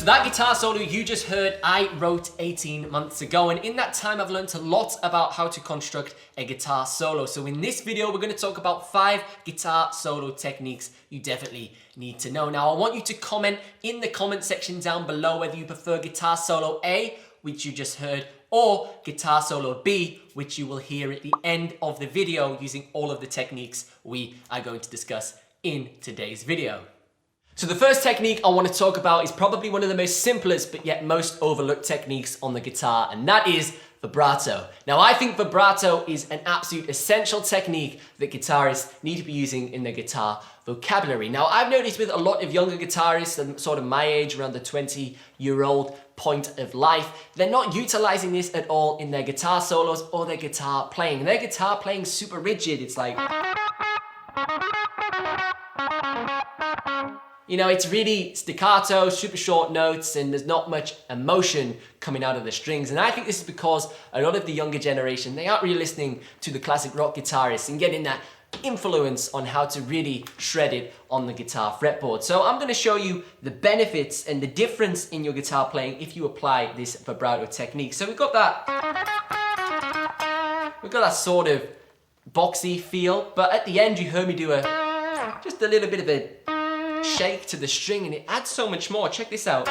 So that guitar solo you just heard, I wrote 18 months ago, and in that time I've learned a lot about how to construct a guitar solo. So in this video, we're going to talk about 5 guitar solo techniques you definitely need to know. Now, I want you to comment in the comment section down below whether you prefer guitar solo A, which you just heard, or guitar solo B, which you will hear at the end of the video using all of the techniques we are going to discuss in today's video. So the first technique I want to talk about is probably one of the most simplest but yet most overlooked techniques on the guitar, and that is vibrato. Now, I think vibrato is an absolute essential technique that guitarists need to be using in their guitar vocabulary. Now, I've noticed with a lot of younger guitarists and sort of my age, around the 20-year-old point of life, they're not utilizing this at all in their guitar solos or their guitar playing. Their guitar playing is super rigid. It's like, you know, it's really staccato, super short notes, and there's not much emotion coming out of the strings. And I think this is because a lot of the younger generation, they aren't really listening to the classic rock guitarists and getting that influence on how to really shred it on the guitar fretboard. So I'm going to show you the benefits and the difference in your guitar playing if you apply this vibrato technique. So we've got that sort of boxy feel, but at the end you heard me do just a little bit of a shake to the string, and it adds so much more. Check this out.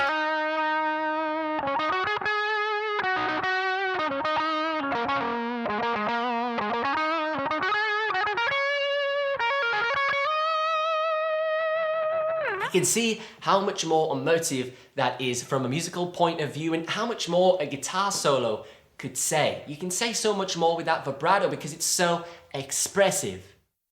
You can see how much more emotive that is from a musical point of view and how much more a guitar solo could say. You can say so much more with that vibrato because it's so expressive.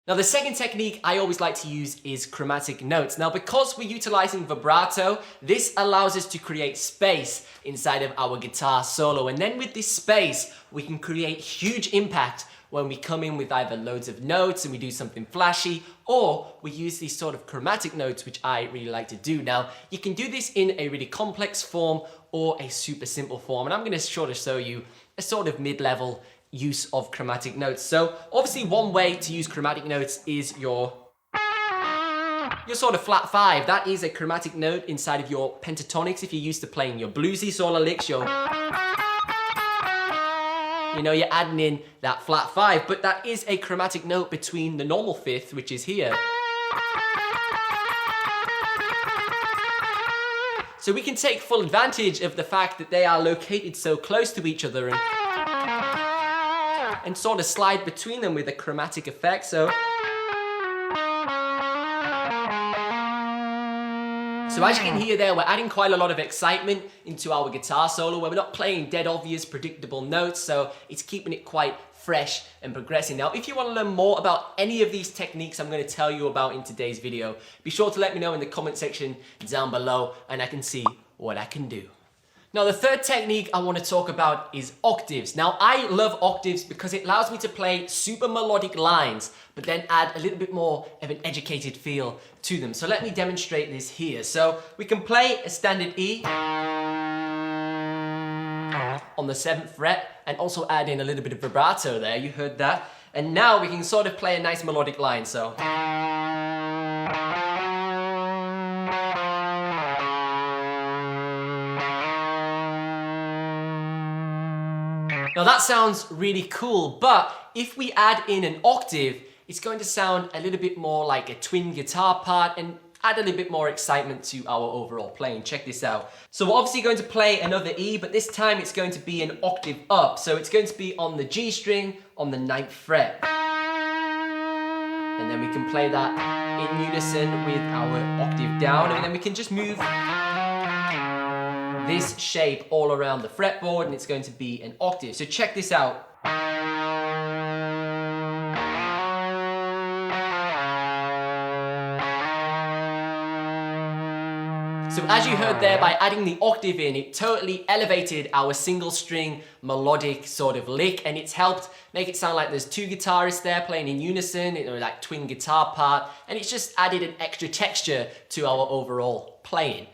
Now, the second technique I always like to use is chromatic notes. Now, because we're utilizing vibrato, this allows us to create space inside of our guitar solo. And then with this space, we can create huge impact when we come in with either loads of notes and we do something flashy, or we use these sort of chromatic notes, which I really like to do. Now, you can do this in a really complex form or a super simple form. And I'm going to sort of show you a sort of mid-level use of chromatic notes. So obviously one way to use chromatic notes is your sort of flat 5. That is a chromatic note inside of your pentatonics. If you're used to playing your bluesy solo licks, you're adding in that flat 5, but that is a chromatic note between the normal 5th, which is here. So we can take full advantage of the fact that they are located so close to each other and sort of slide between them with a chromatic effect. So as you can hear there, we're adding quite a lot of excitement into our guitar solo where we're not playing dead obvious predictable notes, so it's keeping it quite fresh and progressing. Now, if you want to learn more about any of these techniques I'm going to tell you about in today's video, be sure to let me know in the comment section down below and I can see what I can do. Now, the third technique I want to talk about is octaves. Now, I love octaves because it allows me to play super melodic lines, but then add a little bit more of an educated feel to them. So let me demonstrate this here. So we can play a standard E on the 7th fret and also add in a little bit of vibrato there. You heard that. And now we can sort of play a nice melodic line. So now that sounds really cool, but if we add in an octave, it's going to sound a little bit more like a twin guitar part and add a little bit more excitement to our overall playing. Check this out. So we're obviously going to play another E, but this time it's going to be an octave up. So it's going to be on the G string on the 9th fret. And then we can play that in unison with our octave down, and then we can just move this shape all around the fretboard and it's going to be an octave. So check this out. So as you heard there, by adding the octave in, it totally elevated our single string melodic sort of lick, and it's helped make it sound like there's 2 guitarists there playing in unison, or like twin guitar part, and it's just added an extra texture to our overall playing.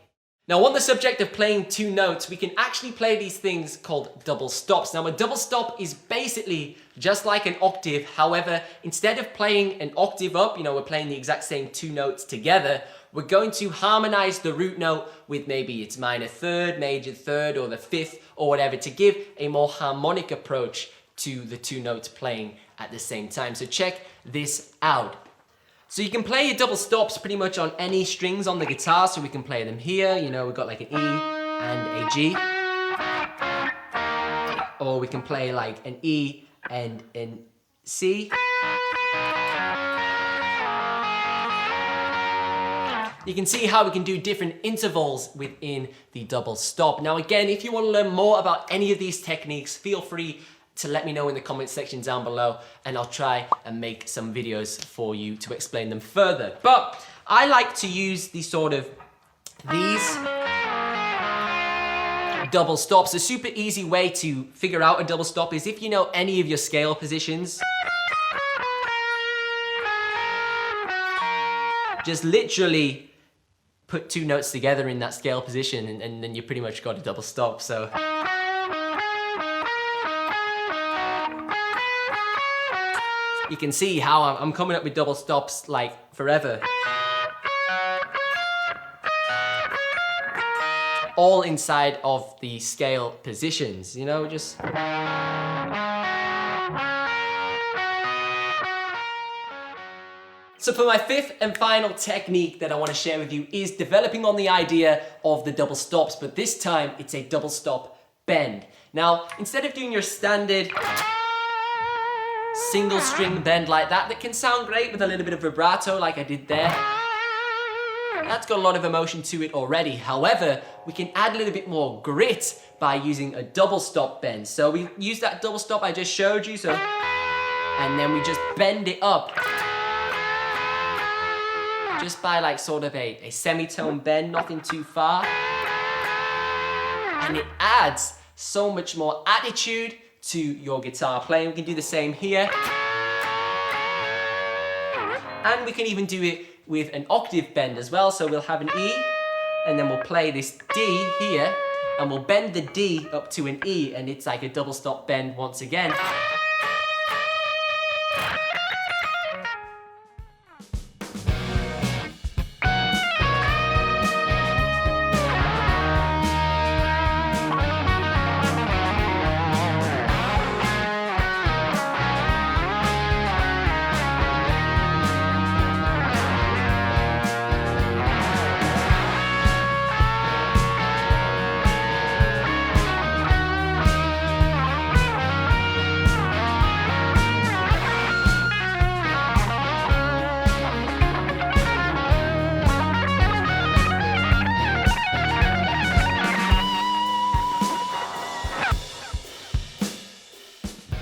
Now, on the subject of playing 2 notes, we can actually play these things called double stops. Now, a double stop is basically just like an octave. However, instead of playing an octave up, we're playing the exact same 2 notes together, we're going to harmonize the root note with maybe its minor third, major third, or the fifth, or whatever, to give a more harmonic approach to the two notes playing at the same time. So check this out. So you can play your double stops pretty much on any strings on the guitar. So we can play them here, you know, we've got like an E and a G. Or we can play like an E and an C. You can see how we can do different intervals within the double stop. Now again, if you want to learn more about any of these techniques, feel free to let me know in the comment section down below, and I'll try and make some videos for you to explain them further. But I like to use these double stops. A super easy way to figure out a double stop is if you know any of your scale positions. Just literally put two notes together in that scale position and then you pretty much got a double stop. So you can see how I'm coming up with double stops like forever. All inside of the scale positions, you know, just... So for my fifth and final technique that I want to share with you is developing on the idea of the double stops, but this time it's a double stop bend. Now, instead of doing your standard single string bend like that can sound great with a little bit of vibrato like I did there, that's got a lot of emotion to it already. However, we can add a little bit more grit by using a double stop bend. So we use that double stop I just showed you, so, and then we just bend it up. Just by like sort of a semitone bend, nothing too far. And it adds so much more attitude to your guitar playing. We can do the same here. And we can even do it with an octave bend as well. So we'll have an E, and then we'll play this D here, and we'll bend the D up to an E, and it's like a double stop bend once again.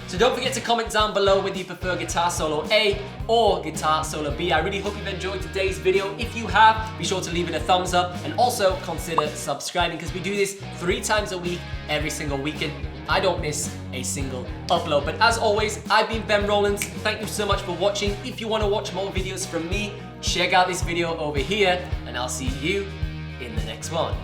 So don't forget to comment down below whether you prefer guitar solo A or guitar solo B. I really hope you've enjoyed today's video. If you have, be sure to leave it a thumbs up and also consider subscribing, because we do this 3 times a week, every single weekend. I don't miss a single upload. But as always, I've been Ben Rowlands. Thank you so much for watching. If you want to watch more videos from me, check out this video over here, and I'll see you in the next one.